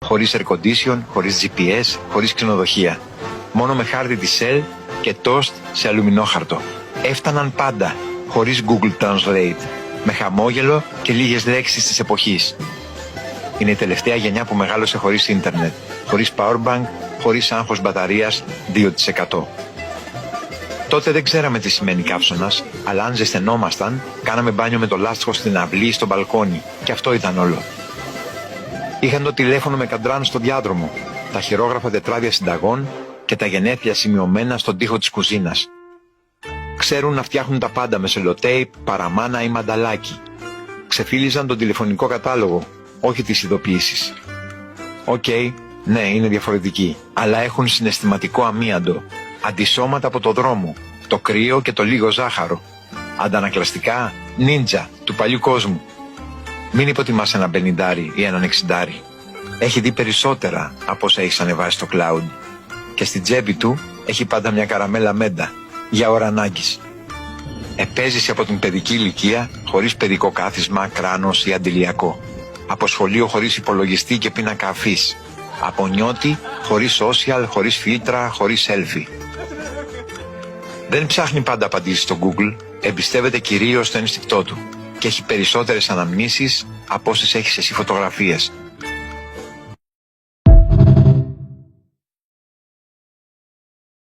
Χωρίς air condition, χωρίς GPS, χωρίς ξενοδοχεία. Μόνο με χάρτη της Shell και toast σε αλουμινόχαρτο. Έφταναν πάντα, χωρίς Google Translate, με χαμόγελο και λίγες λέξεις της εποχής. Είναι η τελευταία γενιά που μεγάλωσε χωρίς ίντερνετ, χωρίς powerbank, χωρίς άγχος μπαταρίας 2%. Τότε δεν ξέραμε τι σημαίνει καύσωνας, αλλά αν ζεσθενόμασταν, κάναμε μπάνιο με το λάστιχο στην αυλή ή στο μπαλκόνι, και αυτό ήταν όλο. Είχαν το τηλέφωνο με καντράν στο διάδρομο, τα χειρόγραφα τετράδια συνταγών και τα γενέθλια σημειωμένα στον τοίχο της κουζίνας. Ξέρουν να φτιάχνουν τα πάντα με σελοτέιπ, παραμάνα ή μανταλάκι. Ξεφύλιζαν τον τηλεφωνικό κατάλογο, όχι τις ειδοποιήσεις. Οκ, ναι, είναι διαφορετικοί, αλλά έχουν συναισθηματικό αμίαντο, αντισώματα από το δρόμο, το κρύο και το λίγο ζάχαρο. Αντανακλαστικά, νίντζα του παλιού κόσμου. Μην υποτιμάς έναν 50 ή έναν 60. Έχει δει περισσότερα από όσα έχεις ανεβάσει στο cloud. Και στην τσέπη του έχει πάντα μια καραμέλα μέντα, για ώρα ανάγκης. Επέζησε από την παιδική ηλικία χωρίς παιδικό κάθισμα, κράνος ή αντιλιακό. Από σχολείο χωρίς υπολογιστή και πίνακα αφής. Από νιώτη χωρίς social, χωρίς φίλτρα, χωρίς selfie. Δεν ψάχνει πάντα απαντήσεις στο Google, εμπιστεύεται κυρίως στο ένστικτό του και έχει περισσότερες αναμνήσεις από όσες έχεις εσύ φωτογραφίες.